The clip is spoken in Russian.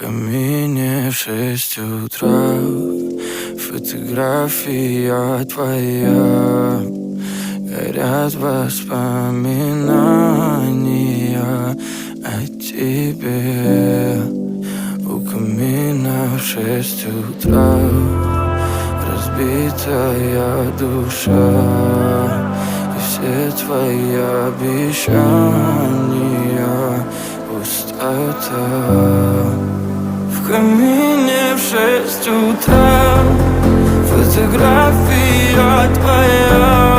камине в 6 утра фотография твоя. Горят воспоминания о тебе. У камина в 6 утра разбитая душа, и все твои обещания пустота. В камине в 6 утра фотография твоя.